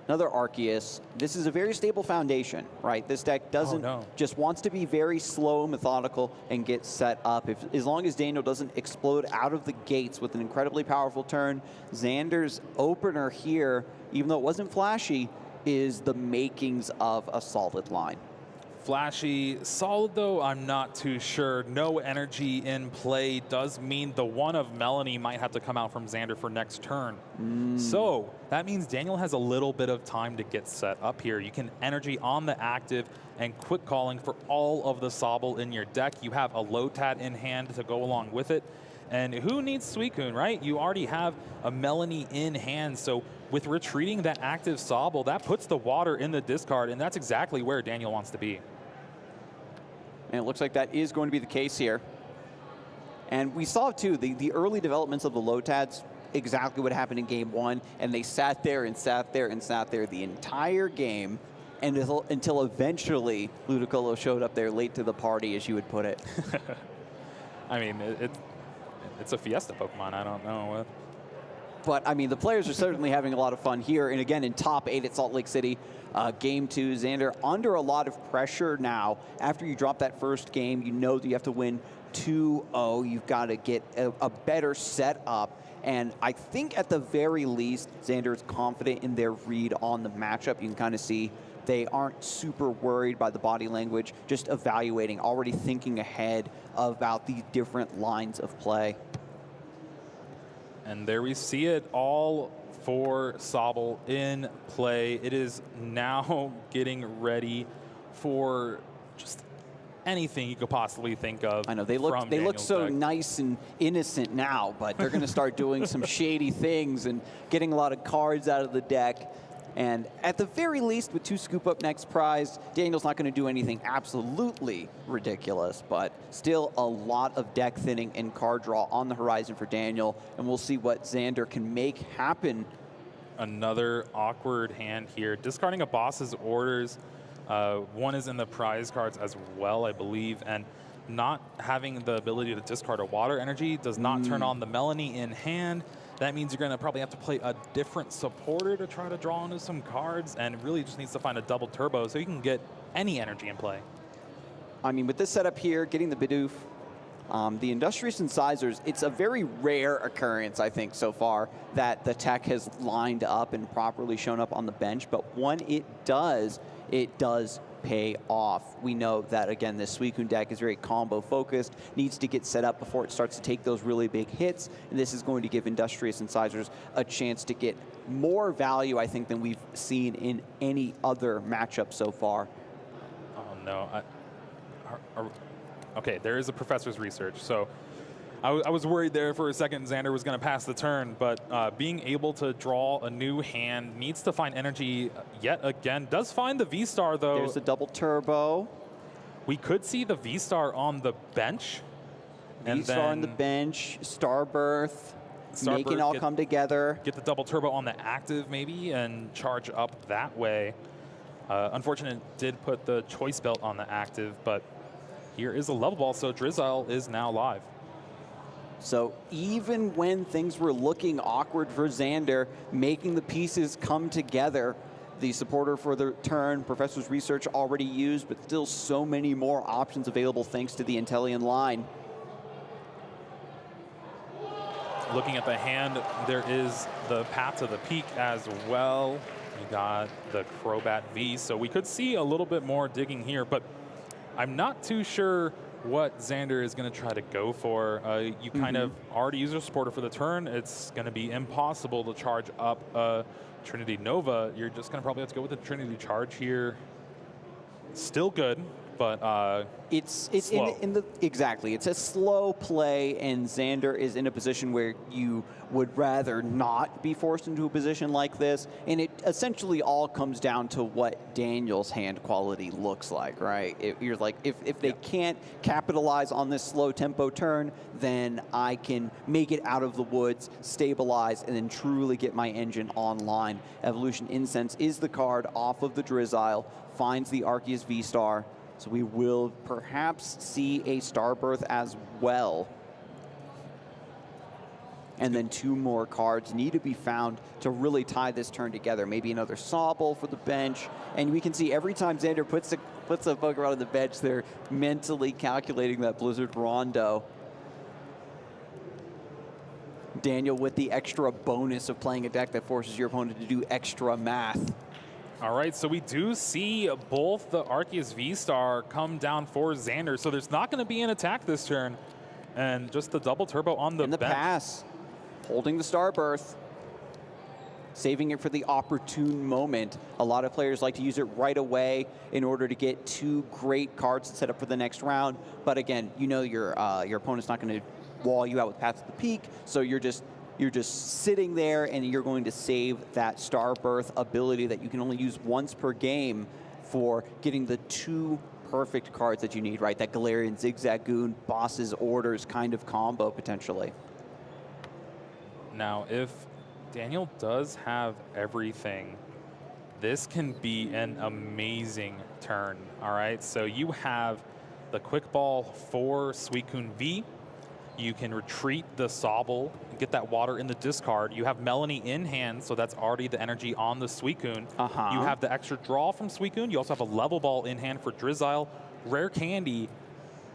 another Arceus, this is a very stable foundation, right? This deck doesn't just wants to be very slow, methodical, and get set up. As long as Daniel doesn't explode out of the gates with an incredibly powerful turn, Xander's opener here, even though it wasn't flashy, is the makings of a solid line. Flashy, solid though, I'm not too sure. No energy in play does mean the one of Melanie might have to come out from Xander for next turn. So that means Daniel has a little bit of time to get set up here. You can energy on the active and quick calling for all of the Sobble in your deck. You have a Lotad in hand to go along with it. And who needs Suicune, right? You already have a Melanie in hand, so with retreating that active Sobble, that puts the water in the discard, and that's exactly where Daniel wants to be. And it looks like that is going to be the case here. And we saw, too, the early developments of the Lotads, exactly what happened in game 1, and they sat there and sat there and sat there the entire game, and until eventually Ludicolo showed up there late to the party, as you would put it. I mean, it's a Fiesta Pokemon, I don't know. But, I mean, the players are certainly having a lot of fun here. And, again, in top 8 at Salt Lake City, game 2, Xander under a lot of pressure now. After you drop that first game, you know that you have to win 2-0. You've got to get a better setup. And I think at the very least, Xander is confident in their read on the matchup. You can kind of see they aren't super worried by the body language, just evaluating, already thinking ahead about the different lines of play. And there we see it all for Sobble in play. It is now getting ready for just anything you could possibly think of. I know they look so nice and innocent now, but they're going to start doing some shady things and getting a lot of cards out of the deck. And at the very least, with 2 scoop up next prize, Daniel's not going to do anything absolutely ridiculous, but still a lot of deck thinning and card draw on the horizon for Daniel, and we'll see what Xander can make happen. Another awkward hand here, discarding a boss's orders. One is in the prize cards as well, I believe, and not having the ability to discard a water energy does not turn on the Melanie in hand. That means you're going to probably have to play a different supporter to try to draw into some cards, and really just needs to find a double turbo so you can get any energy in play. I mean, with this setup here, getting the Bidoof, the Industrious Incisors, it's a very rare occurrence, I think, so far, that the tech has lined up and properly shown up on the bench. But when it does pay off. We know that, again, this Suicune deck is very combo focused, needs to get set up before it starts to take those really big hits, and this is going to give Industrious Incisors a chance to get more value, I think, than we've seen in any other matchup so far. Oh, no. Okay, there is a professor's research, so I was worried there for a second Xander was going to pass the turn, but being able to draw a new hand, needs to find energy yet again. Does find the V-Star, though. There's the double turbo. We could see the V-Star on the bench. V-Star on the bench, Starbirth, make it all come together. Get the double turbo on the active, maybe, and charge up that way. Unfortunately, did put the choice belt on the active, but here is a level ball, so Drizzile is now live. So even when things were looking awkward for Xander, making the pieces come together, the supporter for the turn, Professor's Research already used, but still so many more options available thanks to the Intellion line. Looking at the hand, there is the Path to the Peak as well. You got the Crobat V, so we could see a little bit more digging here, but I'm not too sure what Xander is going to try to go for. You kind of already used a supporter for the turn. It's going to be impossible to charge up Trinity Nova. You're just going to probably have to go with the Trinity Charge here. Still good, but it's slow. Exactly. It's a slow play, and Xander is in a position where you would rather not be forced into a position like this. And it essentially all comes down to what Daniel's hand quality looks like, right? You're like, if they can't capitalize on this slow tempo turn, then I can make it out of the woods, stabilize, and then truly get my engine online. Evolution Incense is the card off of the Drizzile, finds the Arceus V-Star. So we will perhaps see a Starbirth as well. And then 2 more cards need to be found to really tie this turn together. Maybe another Sobble for the bench. And we can see every time Xander puts a Pokemon on the bench, they're mentally calculating that Blizzard Rondo. Daniel with the extra bonus of playing a deck that forces your opponent to do extra math. All right, so we do see both the Arceus V-Star come down for Xander, so there's not going to be an attack this turn. And just the double turbo on the bench. Pass, holding the Starbirth, saving it for the opportune moment. A lot of players like to use it right away in order to get 2 great cards to set up for the next round. But again, you know your opponent's not going to wall you out with Path to the Peak, so you're just sitting there, and you're going to save that Starbirth ability that you can only use once per game for getting the 2 perfect cards that you need, right? That Galarian Zigzagoon, Boss's Orders kind of combo, potentially. Now, if Daniel does have everything, this can be an amazing turn, all right? So you have the Quick Ball for Suicune V. You can retreat the Sobble and get that water in the discard. You have Melanie in hand, so that's already the energy on the Suicune. You have the extra draw from Suicune. You also have a Level Ball in hand for Drizzile. Rare Candy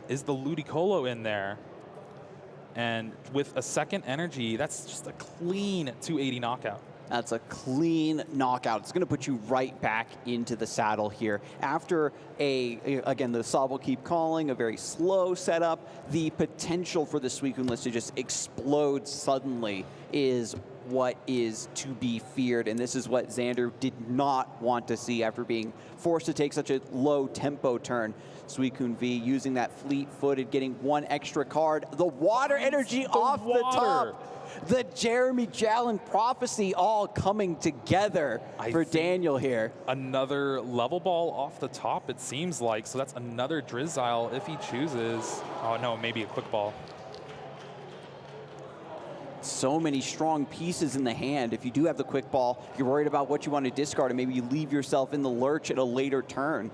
is the Ludicolo in there. And with a second energy, that's just a clean 280 knockout. That's a clean knockout. It's going to put you right back into the saddle here. After again, the Sobble keep calling, a very slow setup, the potential for the Suicune list to just explode suddenly is what is to be feared, and this is what Xander did not want to see after being forced to take such a low tempo turn. Suicune V using that fleet-footed, getting one extra card. The water energy off the top. The Jeremy Jalen prophecy all coming together for Daniel here. Another level ball off the top, it seems like. So that's another Drizzile if he chooses. Oh, no, maybe a quick ball. So many strong pieces in the hand. If you do have the quick ball, you're worried about what you want to discard, and maybe you leave yourself in the lurch at a later turn.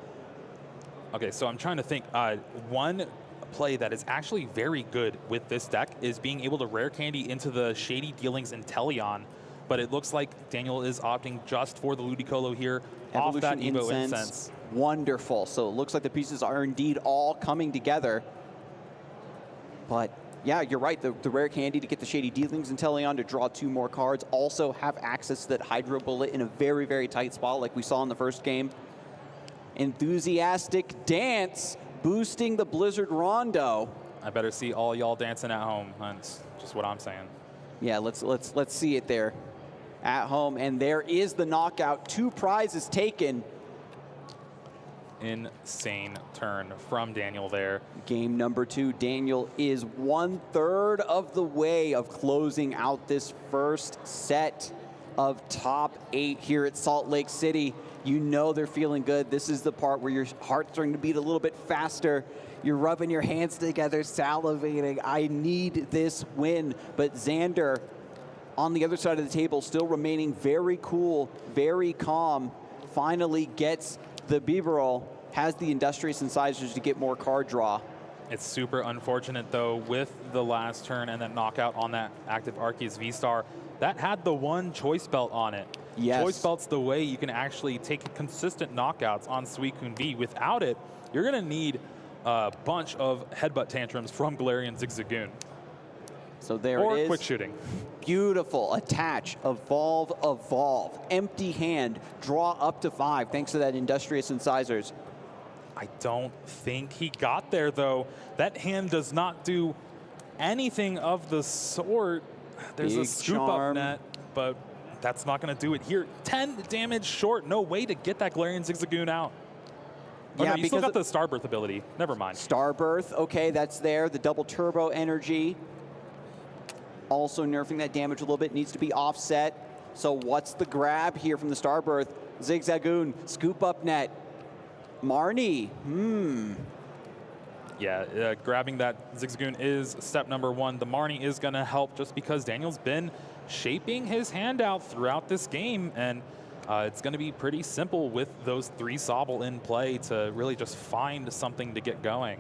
Okay, so I'm trying to think. One play that is actually very good with this deck is being able to rare candy into the Shady Dealings Inteleon, but it looks like Daniel is opting just for the Ludicolo here off that Evo Incense. Wonderful. So it looks like the pieces are indeed all coming together. But yeah, you're right. The rare candy to get the Shady Dealings Inteleon to draw 2 more cards, also have access to that Hydro Bullet in a very, very tight spot like we saw in the first game. Enthusiastic Dance boosting the Blizzard Rondo. I better see all y'all dancing at home. That's just what I'm saying. Yeah, let's see it there at home. And there is the knockout. 2 prizes taken. Insane turn from Daniel there. Game number 2. Daniel is 1/3 of the way of closing out this first set of top 8 here at Salt Lake City. You know they're feeling good. This is the part where your heart's starting to beat a little bit faster. You're rubbing your hands together, salivating. I need this win. But Xander, on the other side of the table, still remaining very cool, very calm, finally gets the B-roll, has the Industrious Incisors to get more card draw. It's super unfortunate, though, with the last turn and then knockout on that active Arceus V-Star. That had the one Choice Belt on it. Yes. Choice Belt's the way you can actually take consistent knockouts on Suicune V. Without it, you're going to need a bunch of headbutt tantrums from Galarian Zigzagoon. So there or it is. Quick Shooting. Beautiful. Attach, evolve, evolve. Empty hand, draw up to 5 thanks to that Industrious Incisors. I don't think he got there, though. That hand does not do anything of the sort. There's Big a scoop charm. up net, but that's not going to do it here. 10 damage short. No way to get that Galarian Zigzagoon out. Oh, Yeah, no, you still because got the Starbirth ability. Never mind. Starbirth, okay, that's there. The double turbo energy. Also nerfing that damage a little bit, needs to be offset. So what's the grab here from the Starbirth? Zigzagoon, scoop up net. Marnie, Yeah, grabbing that Zigzagoon is step number 1. The Marnie is going to help just because Daniel's been shaping his hand out throughout this game, and it's going to be pretty simple with those 3 Sobble in play to really just find something to get going.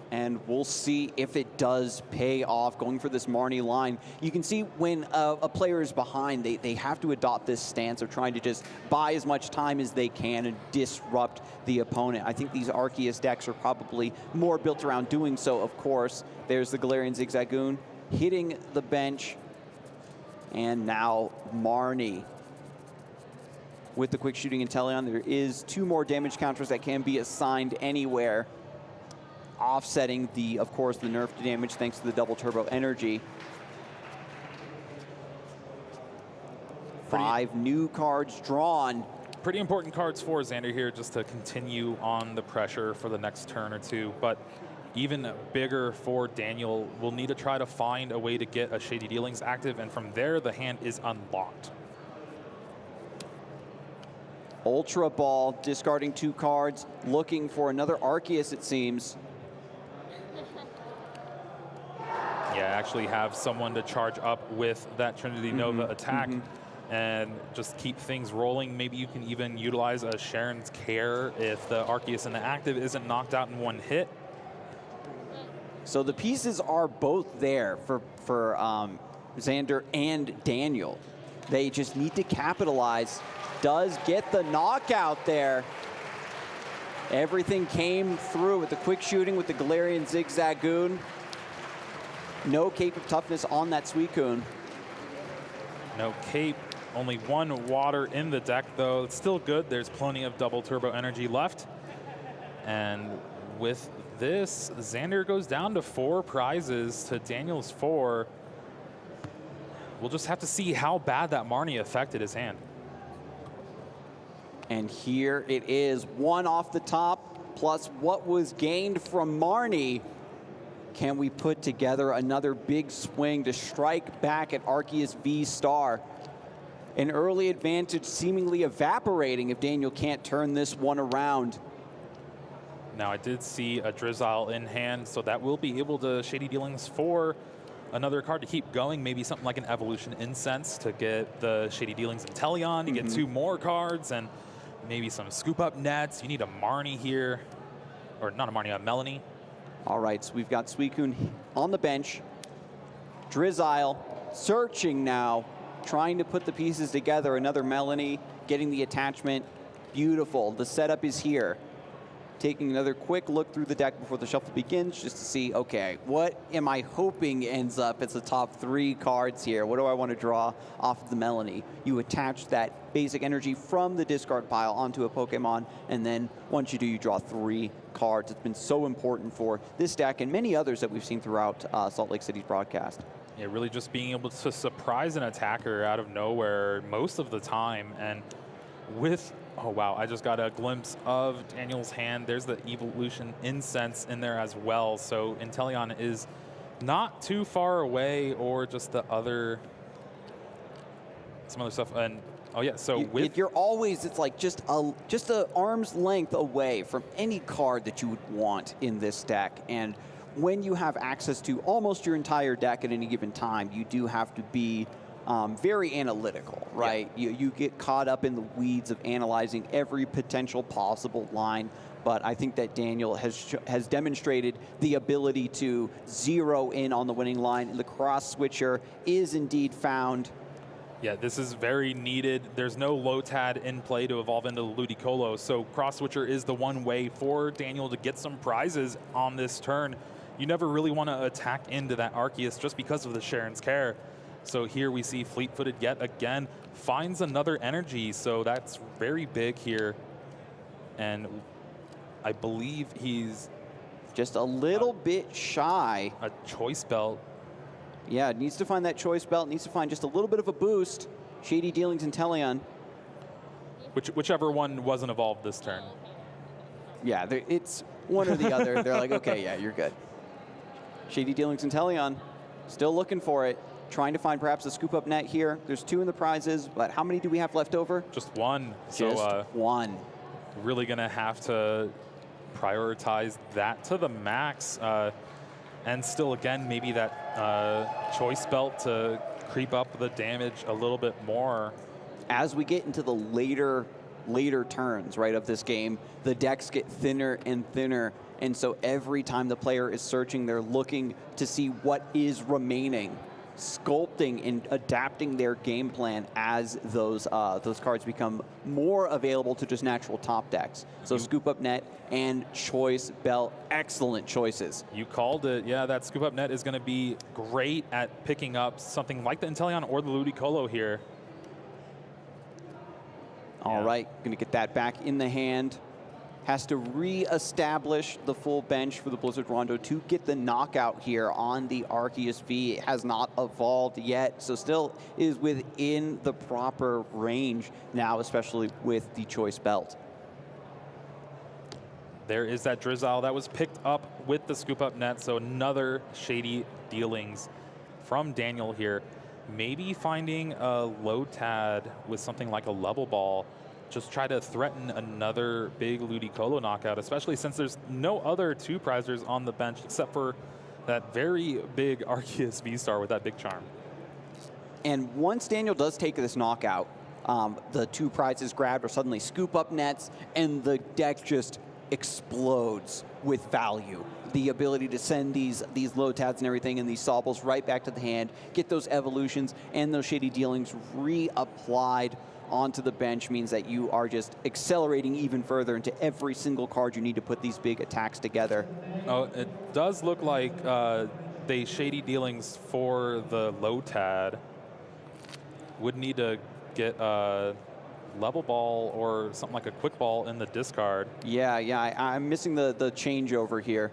And we'll see if it does pay off going for this Marnie line. You can see when a player is behind, they have to adopt this stance of trying to just buy as much time as they can and disrupt the opponent. I think these Arceus decks are probably more built around doing so, of course. There's the Galarian Zigzagoon hitting the bench. And now Marnie. With the Quick Shooting Inteleon, there is 2 more damage counters that can be assigned anywhere, offsetting the, of course, the nerf damage thanks to the double turbo energy. 5 new cards drawn. Pretty important cards for Xander here just to continue on the pressure for the next turn or 2. But even bigger for Daniel, we'll need to try to find a way to get a Shady Dealings active, and from there, the hand is unlocked. Ultra Ball, discarding 2 cards, looking for another Arceus, it seems. Yeah, actually have someone to charge up with that Trinity Nova attack and just keep things rolling. Maybe you can even utilize a Sharon's Care if the Arceus in the active isn't knocked out in 1 hit. So the pieces are both there for Xander and Daniel. They just need to capitalize. Does get the knockout there. Everything came through with the Quick Shooting with the Galarian Zigzagoon. No Cape of Toughness on that Suicune. No Cape. Only 1 water in the deck, though. It's still good. There's plenty of double turbo energy left. And with this, Xander goes down to 4 prizes to Daniel's 4. we'll just have to see how bad that Marnie affected his hand. And here it is, one off the top, plus what was gained from Marnie. Can we put together another big swing to strike back at Arceus V-Star? An early advantage seemingly evaporating if Daniel can't turn this one around. Now, I did see a Drizzile in hand, so that will be able to Shady Dealings for another card to keep going. Maybe something like an Evolution Incense to get the Shady Dealings Inteleon, to get 2 more cards, and maybe some Scoop Up Nets. You need a Marnie here. Or not a Marnie, a Melanie. All right, so we've got Suicune on the bench. Drizzile searching now, trying to put the pieces together. Another Melanie, getting the attachment. Beautiful. The setup is here. Taking another quick look through the deck before the shuffle begins, just to see, okay, what am I hoping ends up as the top 3 cards here? What do I want to draw off of the Melanie? You attach that basic energy from the discard pile onto a Pokemon, and then once you do, you draw 3 cards. It's been so important for this deck and many others that we've seen throughout Salt Lake City's broadcast. Yeah, really just being able to surprise an attacker out of nowhere most of the time. And with, oh wow, I just got a glimpse of Daniel's hand. There's the Evolution Incense in there as well. So Inteleon is not too far away, or just the other, some other stuff. And oh yeah, so you're always, it's like just a arm's length away from any card that you would want in this deck. And when you have access to almost your entire deck at any given time, you do have to be very analytical, right? Yeah. You get caught up in the weeds of analyzing every potential possible line, but I think that Daniel has demonstrated the ability to zero in on the winning line, and the cross switcher is indeed found. Yeah, this is very needed. There's no Lotad in play to evolve into Ludicolo, so cross switcher is the one way for Daniel to get some prizes on this turn. You never really want to attack into that Arceus just because of the Sharon's Care. So here we see Fleet-Footed yet again, finds another energy, so that's very big here. And I believe he's just a little bit shy. A Choice Belt. Yeah, needs to find that Choice Belt, needs to find just a little bit of a boost. Shady Dealings Inteleon. Whichever one wasn't evolved this turn. Yeah, it's one or the other. They're like, okay, yeah, you're good. Shady Dealings Inteleon, still looking for it. Trying to find perhaps a Scoop Up Net here. There's 2 in the prizes, but how many do we have left over? Just 1. Just so, 1. Really gonna have to prioritize that to the max. And still, again, maybe that Choice Belt to creep up the damage a little bit more. As we get into the later turns, right, of this game, the decks get thinner and thinner. And so every time the player is searching, they're looking to see what is remaining, sculpting and adapting their game plan as those cards become more available to just natural top decks. So Scoop Up Net and Choice Belt, excellent choices. You called it. Yeah, that Scoop Up Net is going to be great at picking up something like the Inteleon or the Ludicolo here. All right, going to get that back in the hand. Has to re-establish the full bench for the Blizzard Rondo to get the knockout here on the Arceus V. It has not evolved yet, so still is within the proper range now, especially with the Choice Belt. There is that Drizzile that was picked up with the Scoop Up Net, so another Shady Dealings from Daniel here. Maybe finding a Lotad with something like a Level Ball. Just try to threaten another big Ludicolo knockout, especially since there's no other 2 prizers on the bench except for that very big Arceus V-Star with that big charm. And once Daniel does take this knockout, the 2 prizes grabbed are suddenly Scoop Up Nets, and the deck just explodes with value. The ability to send these Lotads and everything and these Sobbles right back to the hand, get those evolutions and those Shady Dealings reapplied onto the bench means that you are just accelerating even further into every single card you need to put these big attacks together. Oh, it does look like they Shady Dealings for the Lotad would need to get a Level Ball or something like a Quick Ball in the discard. Yeah, I'm missing the changeover here.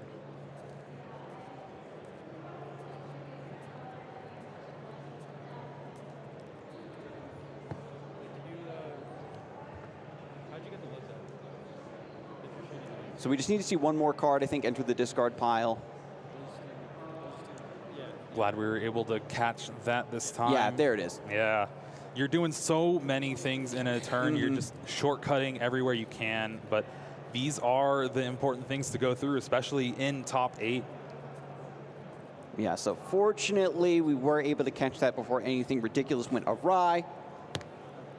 So we just need to see one more card, I think, enter the discard pile. Glad we were able to catch that this time. Yeah, there it is. Yeah. You're doing so many things in a turn. You're just shortcutting everywhere you can. But these are the important things to go through, especially in top 8. Yeah, so fortunately, we were able to catch that before anything ridiculous went awry.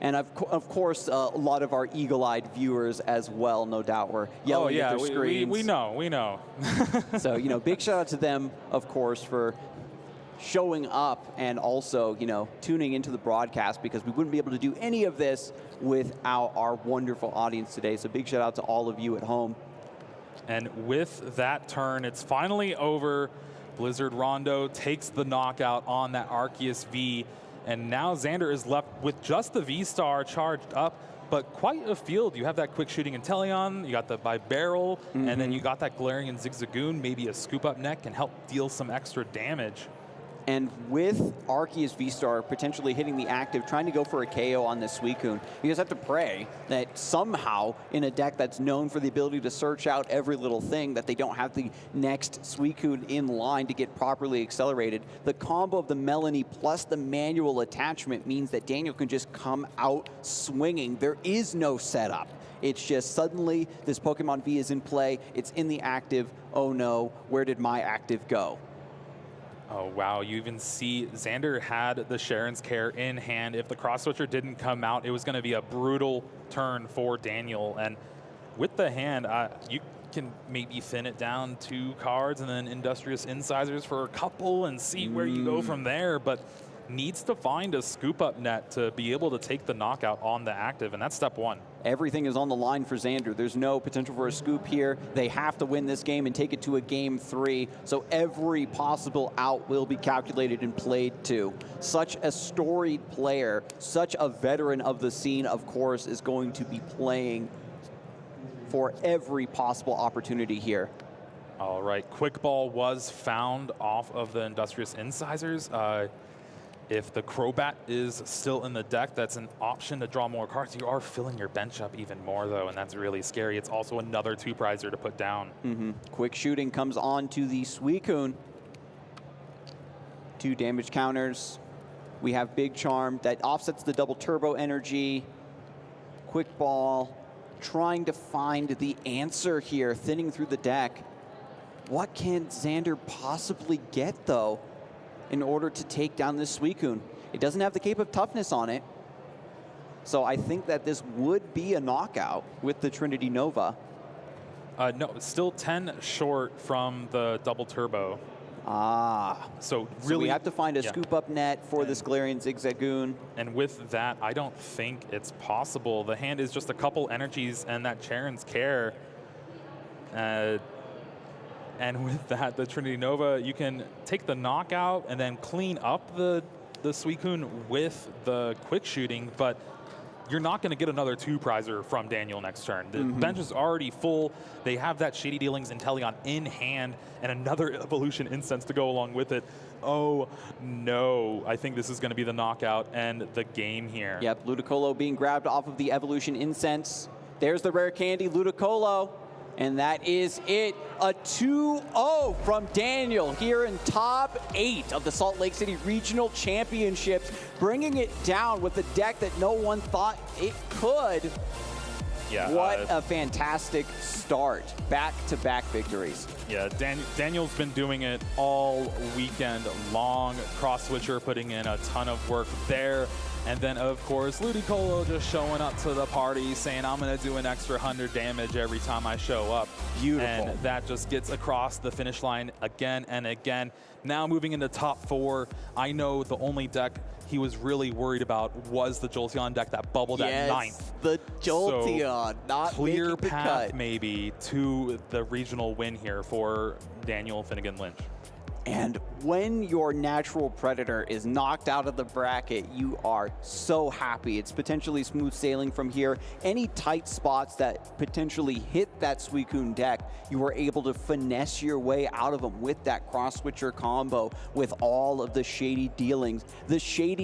And of course, a lot of our eagle-eyed viewers as well, no doubt, were yelling at their screens. We know. So, big shout out to them, of course, for showing up and also, tuning into the broadcast, because we wouldn't be able to do any of this without our wonderful audience today. So big shout out to all of you at home. And with that turn, it's finally over. Blizzard Rondo takes the knockout on that Arceus V. And now Xander is left with just the V-Star charged up, but quite a field. You have that quick shooting Inteleon, you got the Bibarrel, and then you got that Galarian Zigzagoon. Maybe a scoop up neck can help deal some extra damage. And with Arceus V-Star potentially hitting the active, trying to go for a KO on this Suicune, you just have to pray that somehow in a deck that's known for the ability to search out every little thing, that they don't have the next Suicune in line to get properly accelerated. The combo of the Melanie plus the manual attachment means that Daniel can just come out swinging. There is no setup. It's just suddenly this Pokemon V is in play. It's in the active. Oh no, where did my active go? Oh, wow. You even see Xander had the Sharon's Care in hand. If the cross switcher didn't come out, it was going to be a brutal turn for Daniel. And with the hand, you can maybe thin it down 2 cards and then Industrious Incisors for a couple and see where you go from there. But needs to find a scoop up net to be able to take the knockout on the active, and that's step 1. Everything is on the line for Xander. There's no potential for a scoop here. They have to win this game and take it to a game 3. So every possible out will be calculated and played too. Such a storied player, such a veteran of the scene, of course, is going to be playing for every possible opportunity here. All right, Quick Ball was found off of the Industrious Incisors. If the Crobat is still in the deck, that's an option to draw more cards. You are filling your bench up even more, though, and that's really scary. It's also another 2-prizer to put down. Quick shooting comes on to the Suicune. 2 damage counters. We have Big Charm that offsets the double turbo energy. Quick Ball trying to find the answer here, thinning through the deck. What can Xander possibly get, though, in order to take down this Suicune? It doesn't have the Cape of Toughness on it. So I think that this would be a knockout with the Trinity Nova. No, it's still 10 short from the double turbo. So really, we have to find a scoop up net for this Galarian Zigzagoon. And with that, I don't think it's possible. The hand is just a couple energies and that Charon's Care. And with that, the Trinity Nova, you can take the knockout and then clean up the Suicune with the quick shooting, but you're not going to get another 2-prizer from Daniel next turn. The bench is already full. They have that Shady Dealings Inteleon in hand and another Evolution Incense to go along with it. Oh, no. I think this is going to be the knockout and the game here. Yep, Ludicolo being grabbed off of the Evolution Incense. There's the rare candy, Ludicolo. And that is it. A 2-0 from Daniel here in top 8 of the Salt Lake City Regional Championships, bringing it down with a deck that no one thought it could. Yeah, what a fantastic start. Back-to-back victories. Yeah, Daniel's been doing it all weekend long. Cross switcher putting in a ton of work there. And then, of course, Ludicolo just showing up to the party saying, I'm going to do an extra 100 damage every time I show up. Beautiful. And that just gets across the finish line again and again. Now moving into top 4, I know the only deck he was really worried about was the Jolteon deck that bubbled at 9th. The Jolteon, so not clear making the path cut. maybe to the regional win here for Daniel Finnegan Lynch. And when your natural predator is knocked out of the bracket, you are so happy. It's potentially smooth sailing from here. Any tight spots that potentially hit that Suicune deck, you were able to finesse your way out of them with that cross switcher combo with all of the shady dealings. The shady